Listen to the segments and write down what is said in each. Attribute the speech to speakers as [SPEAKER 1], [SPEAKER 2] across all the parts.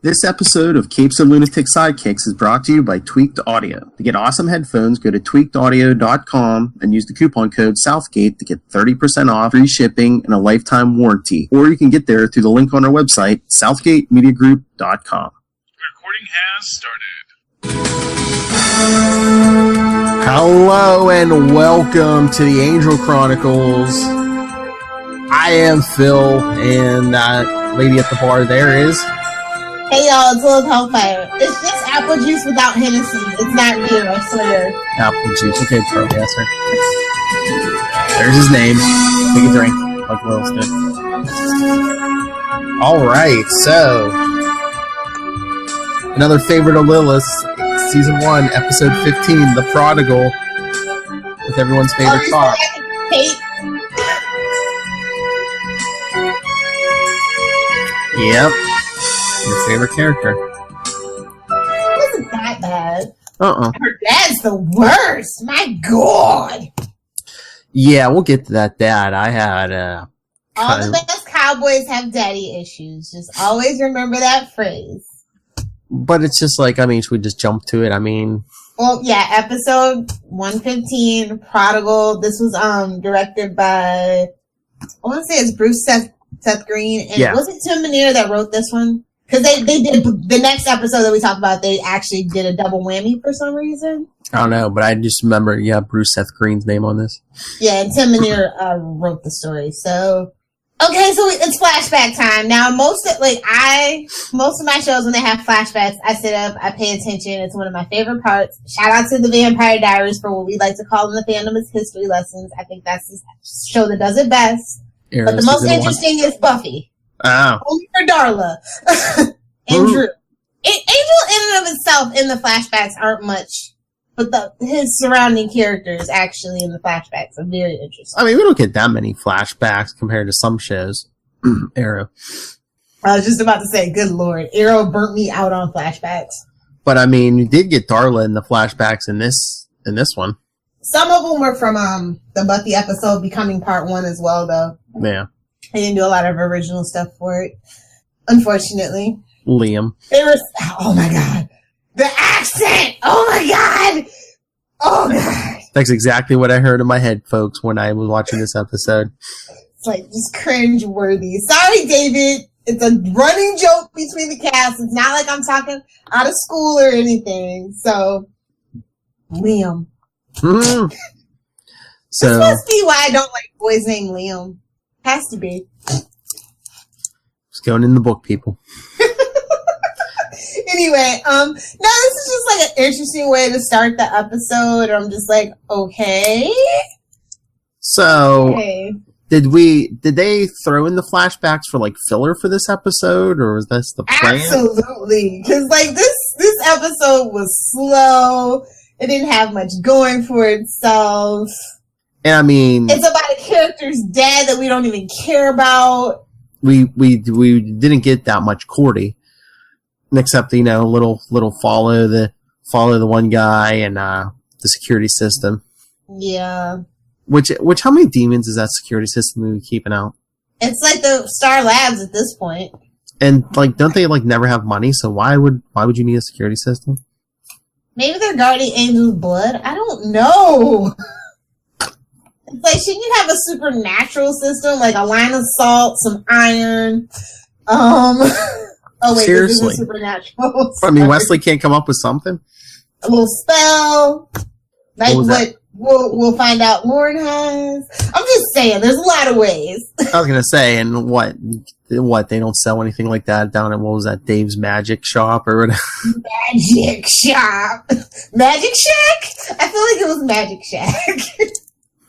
[SPEAKER 1] This episode of Capes of Lunatic Sidekicks is brought to you by Tweaked Audio. To get awesome headphones, go to tweakedaudio.com and use the coupon code Southgate to get 30% off, free shipping, and a lifetime warranty. Or you can get there through the link on our website, southgatemediagroup.com.
[SPEAKER 2] Recording has started.
[SPEAKER 1] Hello and welcome to the Angel Chronicles. I am Phil, and that lady at the bar there is...
[SPEAKER 3] Hey y'all, it's Lilith Hellfire. It's just apple juice without Hennessy. It's not beer, I swear.
[SPEAKER 1] Apple juice. Okay, pro answer. There's his name. Take a drink, like Lilith did. Alright, so... another favorite of Lilith's, Season 1, Episode 15, The Prodigal, with everyone's favorite talk.
[SPEAKER 3] Kate.
[SPEAKER 1] Yep. Your favorite character.
[SPEAKER 3] It wasn't that bad. Her dad's the worst. My God.
[SPEAKER 1] Yeah, we'll get to that dad. I had
[SPEAKER 3] all the best cowboys have daddy issues. Just always remember that phrase.
[SPEAKER 1] But it's just like, I mean, should we just jump to it? I mean...
[SPEAKER 3] Well, yeah, episode 115, Prodigal. This was directed by, I want to say it's Bruce Seth Green. And was it Tim Minear that wrote this one? Because they did the next episode that we talked about, they actually did a double whammy for some reason.
[SPEAKER 1] I don't know, but I just remember, Bruce Seth Green's name on this. Yeah,
[SPEAKER 3] and Tim Minear wrote the story. So, okay, so it's flashback time. Now, most of my shows, when they have flashbacks, I sit up, I pay attention. It's one of my favorite parts. Shout out to the Vampire Diaries for what we like to call in the fandom as history lessons. I think that's the show that does it best. But the most interesting is Buffy.
[SPEAKER 1] Oh.
[SPEAKER 3] Only for Darla. And Drew. Angel in and of itself in the flashbacks aren't much, but his surrounding characters actually in the flashbacks are very interesting.
[SPEAKER 1] I mean, we don't get that many flashbacks compared to some shows. Arrow.
[SPEAKER 3] I was just about to say, good Lord, Arrow burnt me out on flashbacks.
[SPEAKER 1] But I mean, you did get Darla in the flashbacks in this one.
[SPEAKER 3] Some of them were from the Buffy episode Becoming Part 1 as well, though.
[SPEAKER 1] Yeah.
[SPEAKER 3] I didn't do a lot of original stuff for it, unfortunately.
[SPEAKER 1] Liam.
[SPEAKER 3] Oh my God. The accent! Oh my God! Oh God.
[SPEAKER 1] That's exactly what I heard in my head, folks, when I was watching this episode.
[SPEAKER 3] It's like just cringe-worthy. Sorry, David. It's a running joke between the cast. It's not like I'm talking out of school or anything. So, Liam.
[SPEAKER 1] So,
[SPEAKER 3] this must be why I don't like boys named Liam. Has to be.
[SPEAKER 1] It's going in the book, people.
[SPEAKER 3] Anyway, no, this is just like an interesting way to start the episode. I'm just like, okay.
[SPEAKER 1] So, did they throw in the flashbacks for like filler for this episode, or was this the plan?
[SPEAKER 3] Absolutely, because like this episode was slow. It didn't have much going for itself.
[SPEAKER 1] And I mean,
[SPEAKER 3] it's about a character's dad that we don't even care about.
[SPEAKER 1] We didn't get that much Cordy, except little follow the one guy and the security system.
[SPEAKER 3] Yeah.
[SPEAKER 1] Which how many demons is that security system we keeping out?
[SPEAKER 3] It's like the Star Labs at this point.
[SPEAKER 1] And like, don't they like never have money? So why would you need a security system?
[SPEAKER 3] Maybe they're guarding Angel's blood. I don't know. It's like, shouldn't you have a supernatural system, like a line of salt, some iron? Oh wait,
[SPEAKER 1] seriously,
[SPEAKER 3] this is supernatural.
[SPEAKER 1] I mean, Wesley can't come up with something.
[SPEAKER 3] A little spell, like what we'll find out Lauren has. I'm just saying, there's a lot of ways.
[SPEAKER 1] I was gonna say, and what they don't sell anything like that down at what was that, Dave's Magic Shop or whatever?
[SPEAKER 3] Magic Shop, Magic Shack. I feel like it was Magic Shack.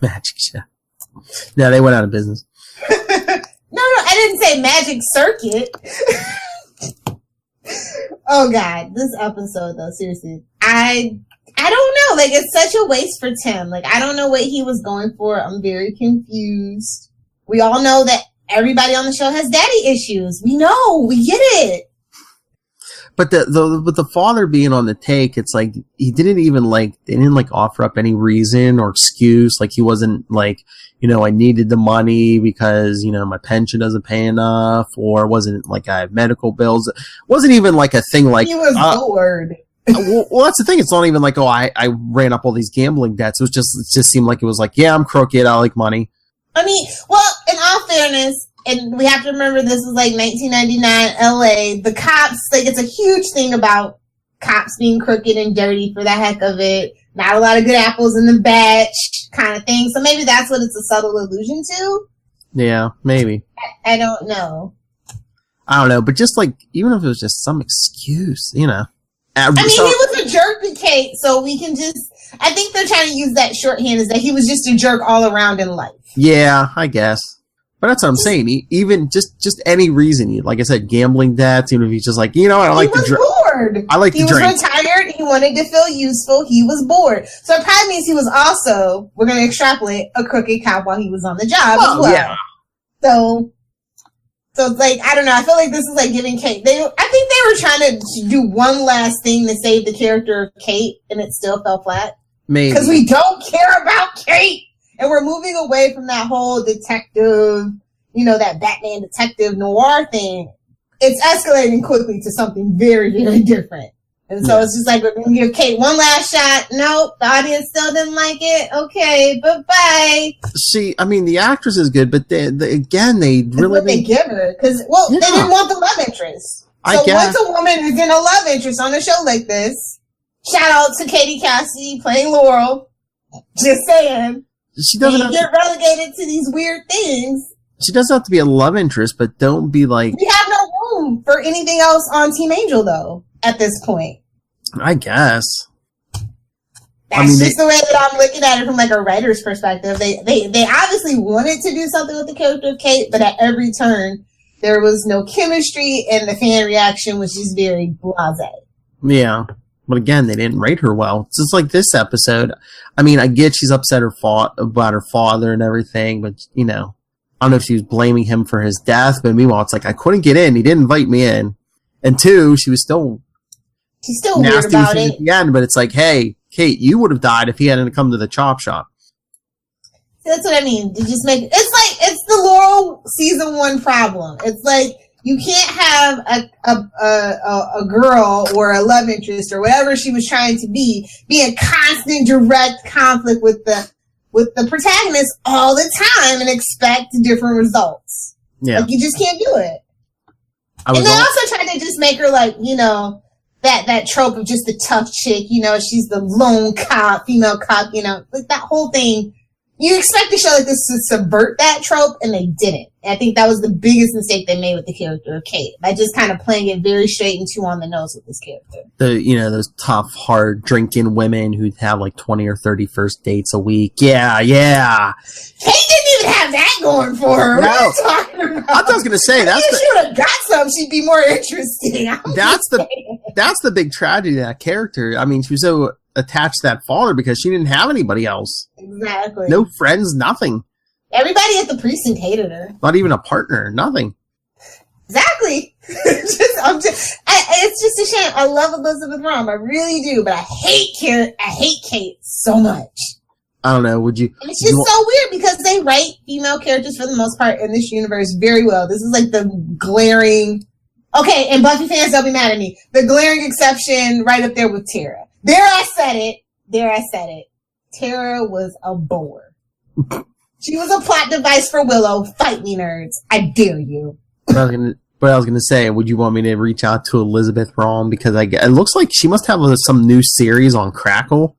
[SPEAKER 1] Magic Shack. Yeah, they went out of business.
[SPEAKER 3] No, I didn't say Magic Circuit. Oh God, this episode though, seriously, I don't know. Like, it's such a waste for Tim. Like, I don't know what he was going for. I'm very confused. We all know that everybody on the show has daddy issues. We know, we get it.
[SPEAKER 1] But the father being on the take, it's like he didn't even they didn't offer up any reason or excuse. Like he wasn't like, I needed the money because, my pension doesn't pay enough, or wasn't like I have medical bills. It wasn't even like a thing like
[SPEAKER 3] he was bored.
[SPEAKER 1] well, that's the thing. It's not even like, I ran up all these gambling debts. It just seemed like it was like, yeah, I'm crooked. I like money.
[SPEAKER 3] I mean, well, in all fairness, and we have to remember this was like 1999 LA. The cops, it's a huge thing about cops being crooked and dirty for the heck of it. Not a lot of good apples in the batch kind of thing. So maybe that's what it's a subtle allusion to. Yeah,
[SPEAKER 1] maybe.
[SPEAKER 3] I don't know.
[SPEAKER 1] I don't know, but just even if it was just some excuse,
[SPEAKER 3] he was a jerk to Kate, so we can just, I think they're trying to use that shorthand is that he was just a jerk all around in life.
[SPEAKER 1] Yeah, I guess. But that's what I'm saying. Even just any reason, like I said, gambling debts, even if he's just like, I like to drink. He was bored. I like to drink.
[SPEAKER 3] He was retired. He wanted to feel useful. He was bored. So it probably means he was also, we're going to extrapolate, a crooked cop while he was on the job as well. Yeah. So it's like, I don't know. I feel like this is like giving Kate. I think they were trying to do one last thing to save the character of Kate, and it still fell flat.
[SPEAKER 1] Maybe.
[SPEAKER 3] Because we don't care about Kate. And we're moving away from that whole detective, that Batman detective noir thing. It's escalating quickly to something very, very different. And so it's just like, we're going to give Kate one last shot. Nope, the audience still didn't like it. Okay, bye-bye.
[SPEAKER 1] The actress is good, but they really...
[SPEAKER 3] they give her. Because, they didn't want the love interest. So once a woman is in a love interest on a show like this, shout out to Katie Cassidy playing Laurel. Just saying.
[SPEAKER 1] She doesn't
[SPEAKER 3] get relegated to these weird things.
[SPEAKER 1] She doesn't have to be a love interest, but don't be like...
[SPEAKER 3] We have no room for anything else on Team Angel, though, at this point.
[SPEAKER 1] I guess.
[SPEAKER 3] That's just the way that I'm looking at it from a writer's perspective. They obviously wanted to do something with the character of Kate, but at every turn, there was no chemistry, and the fan reaction was just very blasé.
[SPEAKER 1] Yeah. But again, they didn't rate her well. It's just like this episode. I get she's upset about her father and everything, but, I don't know if she was blaming him for his death, but meanwhile, it's like, I couldn't get in. He didn't invite me in. And two, she's still
[SPEAKER 3] weird about it.
[SPEAKER 1] At the end, but it's like, hey, Kate, you would have died if he hadn't come to the chop shop.
[SPEAKER 3] That's what I mean. To just make it's the Laurel season 1 problem. It's like, you can't have a girl or a love interest or whatever she was trying to be in constant direct conflict with the protagonist all the time and expect different results.
[SPEAKER 1] Yeah.
[SPEAKER 3] You just can't do it. And they also tried to just make her that trope of just the tough chick, she's the lone cop, female cop, that whole thing. You expect a show like this to subvert that trope, and they didn't. And I think that was the biggest mistake they made with the character of Kate, by just kind of playing it very straight and too on the nose with this character.
[SPEAKER 1] Those tough, hard drinking women who'd have 20 or 30 first dates a week. Yeah.
[SPEAKER 3] Kate didn't even have that going for her. No. What are you talking about?
[SPEAKER 1] I was going to say,
[SPEAKER 3] if she would have got some, she'd be more interesting.
[SPEAKER 1] That's the big tragedy of that character. She was so attached to that father because she didn't have anybody else.
[SPEAKER 3] Exactly.
[SPEAKER 1] No friends, nothing.
[SPEAKER 3] Everybody at the precinct hated her.
[SPEAKER 1] Not even a partner, nothing.
[SPEAKER 3] Exactly. It's just a shame. I love Elizabeth Rom, I really do, but I hate Kate so much.
[SPEAKER 1] I don't know, would you...
[SPEAKER 3] And it's just so weird because they write female characters for the most part in this universe very well. This is the glaring... Okay, and Buffy fans, they'll be mad at me. The glaring exception right up there with Tara. There I said it. Tara was a bore. She was a plot device for Willow. Fight me, nerds. I dare you.
[SPEAKER 1] But I was gonna say, would you want me to reach out to Elizabeth Rom? Because it looks like she must have some new series on Crackle.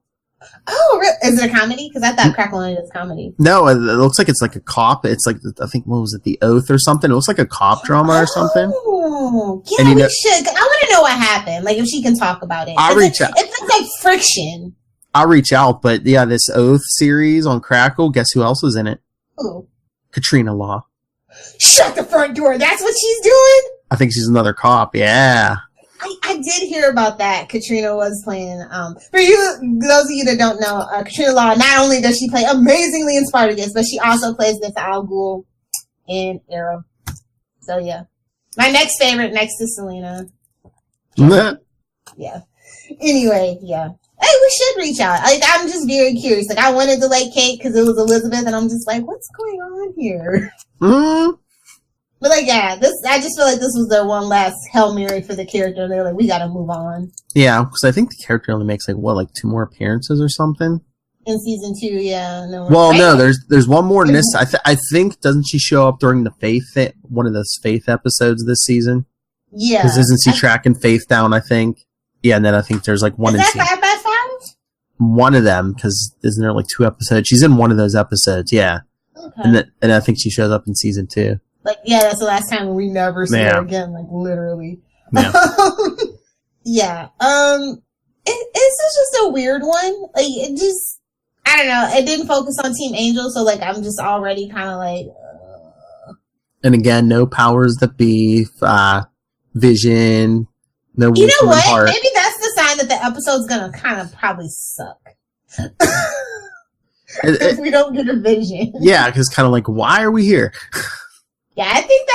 [SPEAKER 3] Oh, really? Is it a comedy? Because I thought Crackle only does comedy.
[SPEAKER 1] No, it looks like it's a cop. It's I think, what was it, The Oath or something? It looks like a cop drama or something.
[SPEAKER 3] Oh, yeah, we should. I want to know what happened. If she can talk about it.
[SPEAKER 1] I'll reach out.
[SPEAKER 3] It's like friction.
[SPEAKER 1] I'll reach out, but yeah, this Oath series on Crackle, guess who else was in it?
[SPEAKER 3] Who?
[SPEAKER 1] Katrina Law.
[SPEAKER 3] Shut the front door. That's what she's doing?
[SPEAKER 1] I think she's another cop, yeah.
[SPEAKER 3] I did hear about that. Katrina was playing, for those of you that don't know, Katrina Law, not only does she play amazingly in Spartacus, but she also plays this Al Ghul in Arrow. So yeah. My next favorite, next to Selena. Yeah. Anyway, yeah. Hey, we should reach out. Like, I'm just very curious. Like, I wanted to like Kate because it was Elizabeth, and I'm just like, what's going on here?
[SPEAKER 1] Mm-hmm.
[SPEAKER 3] But like, yeah, I just feel like this was their one last Hail Mary for the character, and they're like, we gotta move on.
[SPEAKER 1] Yeah, because I think the character only makes like 2 more appearances or something
[SPEAKER 3] in season 2. Yeah.
[SPEAKER 1] No, there's one more in this. I think doesn't she show up during the one of those Faith episodes this season?
[SPEAKER 3] Yeah.
[SPEAKER 1] Because isn't she tracking Faith down? I think. Yeah, and then I think there's like one.
[SPEAKER 3] Is that 5x5?
[SPEAKER 1] One of them, because isn't there like 2 episodes? She's in one of those episodes. Yeah. Okay. And I think she shows up in season 2.
[SPEAKER 3] Like, yeah, that's the last time we never see her again, like, literally.
[SPEAKER 1] Yeah.
[SPEAKER 3] Yeah. It's just a weird one. Like, it just, I don't know, it didn't focus on Team Angel, so, like, I'm just already kind of like,
[SPEAKER 1] And again, no powers that be, vision, no
[SPEAKER 3] you know what?
[SPEAKER 1] heart.
[SPEAKER 3] Maybe that's the sign that the episode's gonna kind of probably suck. If we don't get a vision.
[SPEAKER 1] Yeah, because kind of like, why are we here?
[SPEAKER 3] Yeah, I think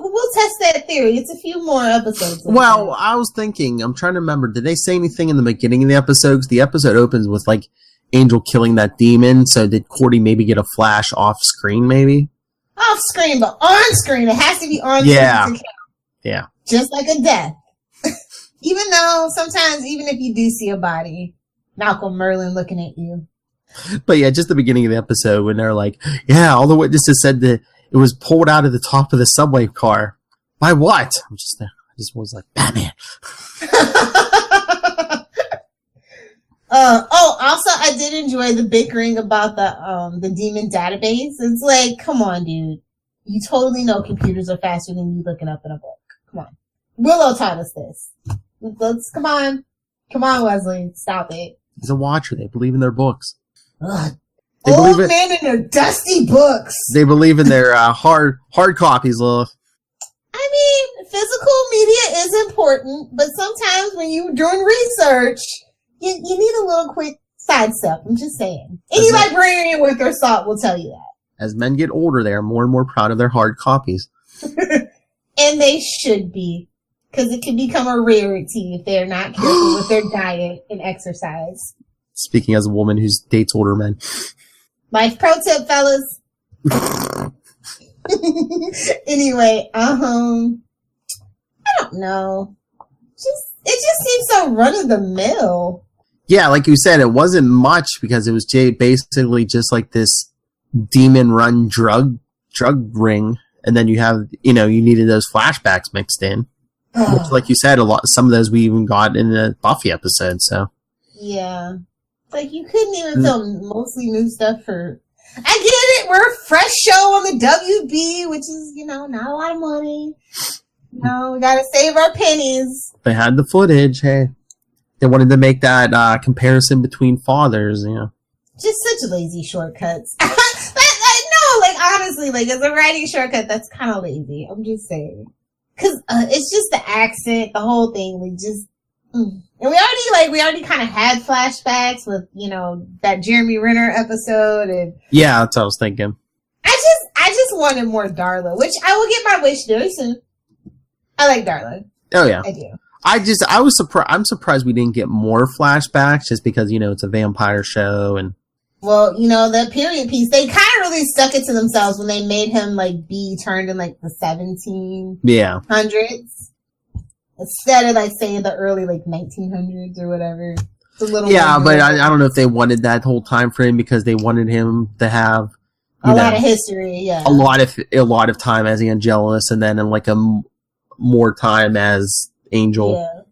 [SPEAKER 3] we'll test that theory. It's a few more episodes.
[SPEAKER 1] Well, I was thinking, I'm trying to remember, did they say anything in the beginning of the episode? Because the episode opens with, like, Angel killing that demon, so did Cordy maybe get a flash off screen, maybe?
[SPEAKER 3] Off screen, but on screen. It has to be on screen to count.
[SPEAKER 1] Yeah.
[SPEAKER 3] Just like a death. Even though, sometimes, even if you do see a body, Malcolm Merlin looking at you.
[SPEAKER 1] But yeah, just the beginning of the episode when they're like, yeah, all the witnesses said that it was pulled out of the top of the subway car. By what? I just was like, Batman.
[SPEAKER 3] Also, I did enjoy the bickering about the demon database. It's like, come on, dude. You totally know computers are faster than you looking up in a book. Come on. Willow taught us this. Come on, Wesley. Stop it.
[SPEAKER 1] He's a watcher. They believe in their books.
[SPEAKER 3] Ugh. Old men in their dusty books.
[SPEAKER 1] They believe in their hard copies, love.
[SPEAKER 3] I mean, physical media is important, but sometimes when you're doing research, you need a little quick sidestep. I'm just saying. Any librarian with their salt will tell you that.
[SPEAKER 1] As men get older, they are more and more proud of their hard copies.
[SPEAKER 3] And they should be, because it can become a rarity if they're not careful with their diet and exercise.
[SPEAKER 1] Speaking as a woman who dates older men.
[SPEAKER 3] Life pro tip, fellas. Anyway, I don't know. It just seems so run of the mill.
[SPEAKER 1] Yeah, like you said, it wasn't much because it was basically just like this demon run drug ring, and then you needed those flashbacks mixed in. Which, like you said, some of those we even got in the Buffy episode. So
[SPEAKER 3] yeah. Like, you couldn't even film mostly new stuff for... I get it! We're a fresh show on the WB, which is, not a lot of money. We gotta save our pennies.
[SPEAKER 1] They had the footage, hey. They wanted to make that comparison between fathers,
[SPEAKER 3] Just such lazy shortcuts. Honestly, as a writing shortcut, that's kind of lazy. I'm just saying. Because it's just the accent, the whole thing. And we already kind of had flashbacks with, that Jeremy Renner episode, and
[SPEAKER 1] yeah, that's what I was thinking.
[SPEAKER 3] I just wanted more Darla, which I will get my wish very soon. I like Darla.
[SPEAKER 1] Oh yeah,
[SPEAKER 3] I do.
[SPEAKER 1] I was surprised. I'm surprised we didn't get more flashbacks, just because it's a vampire show and.
[SPEAKER 3] Well, the period piece, they kind of really stuck it to themselves when they made him be turned in the 1700s. Instead of saying the early 1900s or whatever. It's a little
[SPEAKER 1] but I don't know if they wanted that whole time frame because they wanted him to have
[SPEAKER 3] a lot of history, yeah.
[SPEAKER 1] A lot of time as Angelus, and then in more time as Angel.
[SPEAKER 3] Yeah.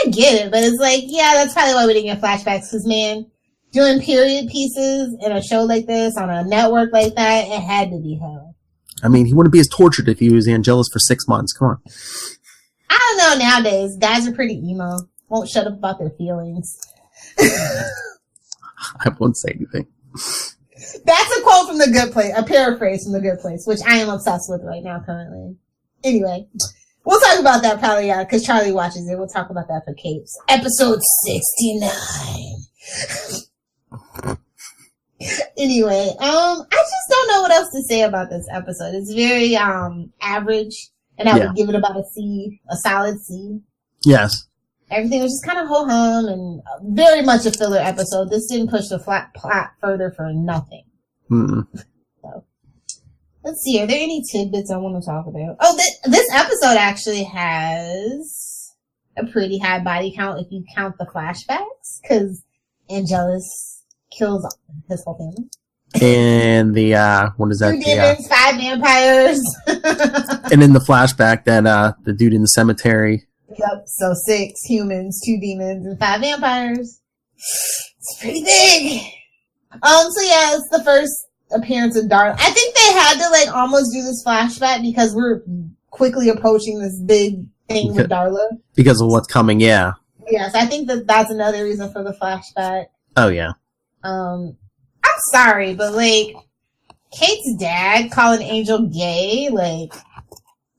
[SPEAKER 3] I get it, but it's that's probably why we didn't get flashbacks, because man, doing period pieces in a show like this on a network like that, it had to be hell.
[SPEAKER 1] I mean, he wouldn't be as tortured if he was Angelus for 6 months. Come on.
[SPEAKER 3] I don't know, nowadays, guys are pretty emo. Won't shut up about their feelings.
[SPEAKER 1] I won't say anything.
[SPEAKER 3] That's a quote from The Good Place, a paraphrase from The Good Place, which I am obsessed with right now currently. Anyway, we'll talk about that probably, because Charlie watches it. We'll talk about that for Capes. Episode 69. Anyway, I just don't know what else to say about this episode. It's very, average. And I would give it about a C, a solid C.
[SPEAKER 1] Yes.
[SPEAKER 3] Everything was just kind of ho-hum and very much a filler episode. This didn't push the plot further for nothing. So, let's see. Are there any tidbits I want to talk about? Oh, this episode actually has a pretty high body count if you count the flashbacks, because Angelus kills his whole family.
[SPEAKER 4] And the, what is that?
[SPEAKER 3] 2 demons, 5 vampires.
[SPEAKER 4] And in the flashback, that, the dude in the cemetery.
[SPEAKER 3] Yep, so 6 humans, 2 demons, and 5 vampires. It's pretty big. So yeah, it's the first appearance of Darla. I think they had to, like, almost do this flashback because we're quickly approaching this big thing with Darla. Because
[SPEAKER 4] of what's coming, yeah.
[SPEAKER 3] Yes, I think that's another reason for the flashback.
[SPEAKER 4] Oh, yeah.
[SPEAKER 3] I'm sorry, but, like, Kate's dad calling Angel gay, like,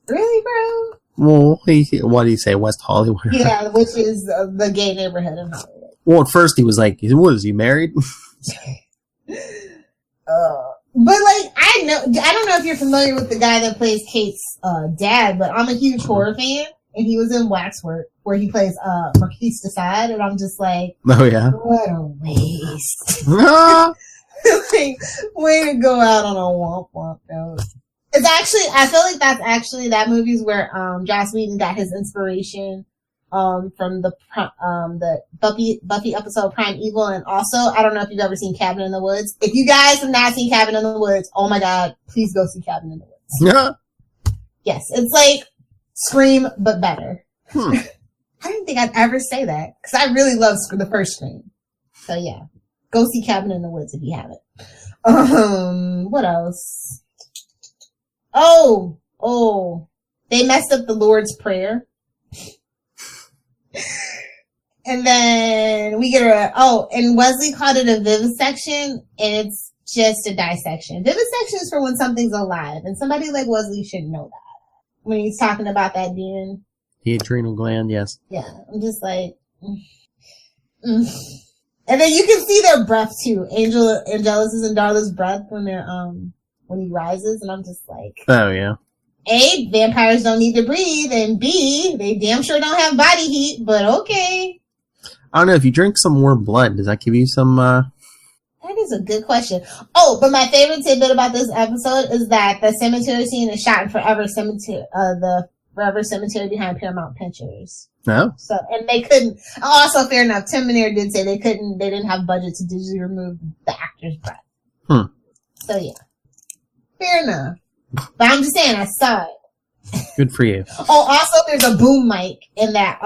[SPEAKER 3] really, bro?
[SPEAKER 4] Well, what do you say, West Hollywood?
[SPEAKER 3] Yeah, which is the gay neighborhood in Hollywood.
[SPEAKER 4] Well, at first he was like, what, is he married?
[SPEAKER 3] But, like, I don't know if you're familiar with the guy that plays Kate's dad, but I'm a huge horror fan, and he was in Waxwork, where he plays Marquise de Sade, and I'm just like,
[SPEAKER 4] oh, yeah.
[SPEAKER 3] What a waste. Like, way to go out on a womp-womp note. It's actually, I feel like that movie's where Joss Whedon got his inspiration from the Buffy episode Prime Evil, and also, I don't know if you've ever seen Cabin in the Woods. If you guys have not seen Cabin in the Woods, oh my god, please go see Cabin in the Woods.
[SPEAKER 4] Yeah.
[SPEAKER 3] Yes, it's like Scream, but better. I didn't think I'd ever say that, because I really love the first Scream. So yeah, go see Cabin in the Woods if you haven't. What else? Oh, they messed up the Lord's Prayer. And then we get and Wesley called it a vivisection, and it's just a dissection. Vivisection is for when something's alive, and somebody like Wesley should know that. When he's talking about that demon.
[SPEAKER 4] The adrenal gland, yes.
[SPEAKER 3] Yeah, I'm just like, And then you can see their breath too. Angelus's and Darla's breath when they're, when he rises, and I'm just like,
[SPEAKER 4] oh yeah.
[SPEAKER 3] A, vampires don't need to breathe, and B, they damn sure don't have body heat, but okay.
[SPEAKER 4] I don't know, if you drink some warm blood, does that give you some,
[SPEAKER 3] That is a good question. Oh, but my favorite tidbit about this episode is that the cemetery scene is shot in the Forever Cemetery behind Paramount Pictures.
[SPEAKER 4] No?
[SPEAKER 3] So, and they couldn't, also fair enough, Tim Minear did say they didn't have budget to digitally remove the actor's breath. So yeah. Fair enough. But I'm just saying, I saw it.
[SPEAKER 4] Good for you.
[SPEAKER 3] Oh, also, there's a boom mic in that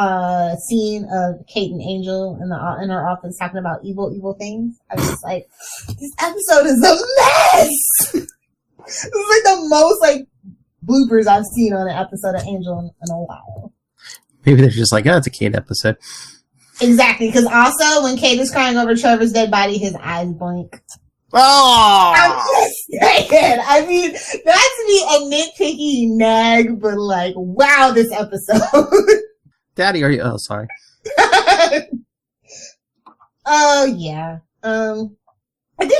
[SPEAKER 3] scene of Kate and Angel in her office talking about evil things. I was just like, this episode is a mess! This is like the most like bloopers I've seen on an episode of Angel in a while.
[SPEAKER 4] Maybe they're just like, oh, it's a Kate episode.
[SPEAKER 3] Exactly, because also when Kate is crying over Trevor's dead body, his eyes blink.
[SPEAKER 4] Oh!
[SPEAKER 3] I'm just saying. I mean, not to be a nitpicky nag, but like, wow, this episode.
[SPEAKER 4] Daddy, are you? Oh, sorry.
[SPEAKER 3] Oh yeah. Kate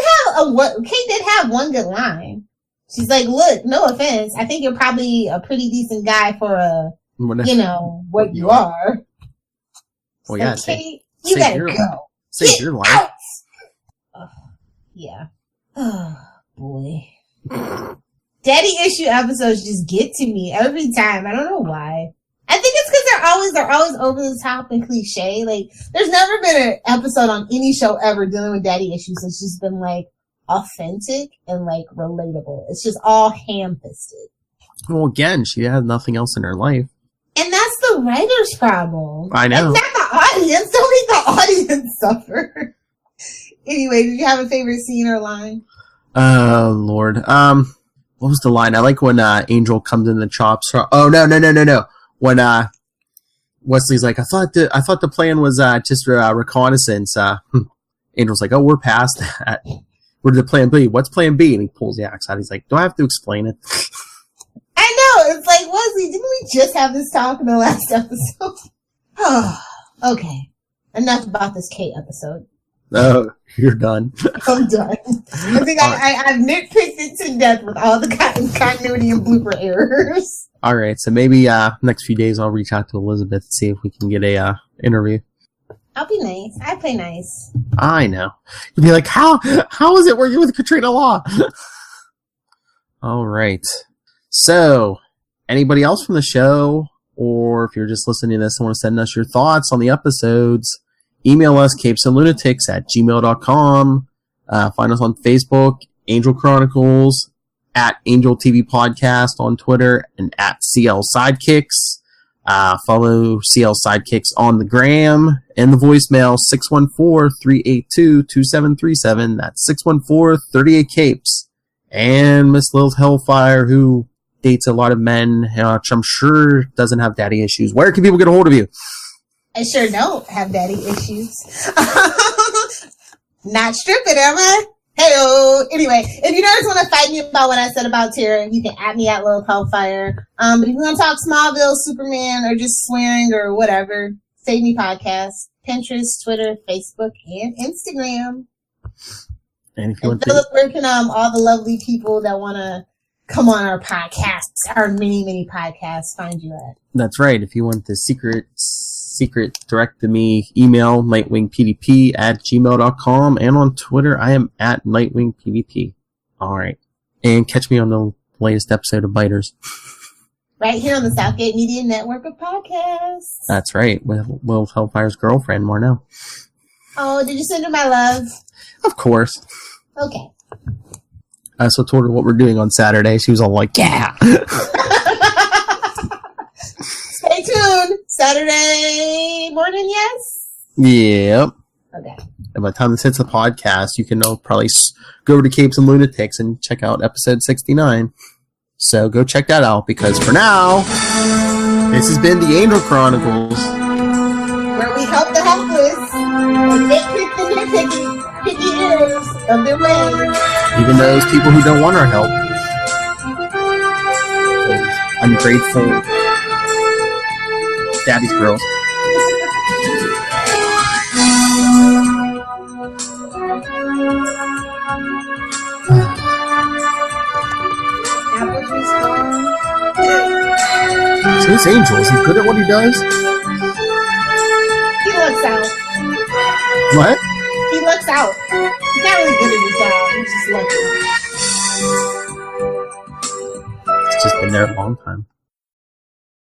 [SPEAKER 3] did have one good line. She's like, "Look, no offense, I think you're probably a pretty decent guy for what you are."
[SPEAKER 4] Well, yeah,
[SPEAKER 3] Kate, you gotta go.
[SPEAKER 4] Save your life.
[SPEAKER 3] Yeah. Oh, boy. Daddy issue episodes just get to me every time. I don't know why. I think it's because they're always over the top and cliche. Like, there's never been an episode on any show ever dealing with daddy issues that's just been, like, authentic and, like, relatable. It's just all ham-fisted.
[SPEAKER 4] Well, again, she had nothing else in her life.
[SPEAKER 3] And that's the writer's problem.
[SPEAKER 4] I know.
[SPEAKER 3] It's not the audience. Don't make the audience suffer. Anyway, did you have a favorite scene or line? Oh,
[SPEAKER 4] Lord. What was the line? I like when Angel comes in the chops. Oh, no. When Wesley's like, I thought the plan was just reconnaissance. Angel's like, oh, we're past that. Where's the plan B? What's plan B? And he pulls the axe out. He's like, do I have to explain it?
[SPEAKER 3] I know. It's like, Wesley, didn't we just have this talk in the last episode? Okay. Enough about this Kate episode.
[SPEAKER 4] Oh, you're done.
[SPEAKER 3] I'm done. I think I've nitpicked it to death with all the continuity and blooper errors.
[SPEAKER 4] All right, so maybe next few days I'll reach out to Elizabeth and see if we can get a interview.
[SPEAKER 3] I'll be nice. I play nice.
[SPEAKER 4] I know. You'll be like, how is it working with Katrina Law? All right. So, anybody else from the show, or if you're just listening to this and want to send us your thoughts on the episodes, email us, capesandlunatics@gmail.com. Find us on Facebook, Angel Chronicles, @Angel TV Podcast on Twitter, and @CL Sidekicks. Follow CL Sidekicks on the gram and the voicemail 614-382-2737. That's 614-38-CAPES. And Miss Lilith Hellfire, who dates a lot of men, which I'm sure doesn't have daddy issues. Where can people get a hold of you?
[SPEAKER 3] I sure don't have daddy issues. Not stripping, am I? Hey-oh. Anyway, if you guys want to fight me about what I said about Tara, you can add me at Lilith Hellfire. But if you want to talk Smallville, Superman, or just swearing or whatever, Save Me Podcast, Pinterest, Twitter, Facebook, and Instagram.
[SPEAKER 4] And if you want
[SPEAKER 3] Philip, where can all the lovely people that want to come on our podcasts, our mini podcasts, find you at?
[SPEAKER 4] That's right. If you want the secret direct to me email, nightwingpvp@gmail.com, and on Twitter I am @nightwingpvp. All right, and catch me on the latest episode of Biters,
[SPEAKER 3] right here on the Southgate Media Network of podcasts. That's
[SPEAKER 4] right, with Will Hellfire's girlfriend Marnell.
[SPEAKER 3] Oh, did you send her my love?
[SPEAKER 4] Of course.
[SPEAKER 3] Okay.
[SPEAKER 4] I also told her what we're doing on Saturday. She was all like, yeah.
[SPEAKER 3] Stay tuned. Saturday morning, yes?
[SPEAKER 4] Yep.
[SPEAKER 3] Okay.
[SPEAKER 4] And by the time this hits the podcast, you can probably go over to Capes and Lunatics and check out episode 69. So go check that out, because for now, this has been the Angel Chronicles,
[SPEAKER 3] where we help the helpless and they pick the picky ears of their way.
[SPEAKER 4] Even those people who don't want our help. Those ungrateful daddy's girls. So this Angel, is he good at what he does?
[SPEAKER 3] He looks out.
[SPEAKER 4] What?
[SPEAKER 3] He looks out. He's not really good at his job. He's just lucky.
[SPEAKER 4] It's just been there a long time.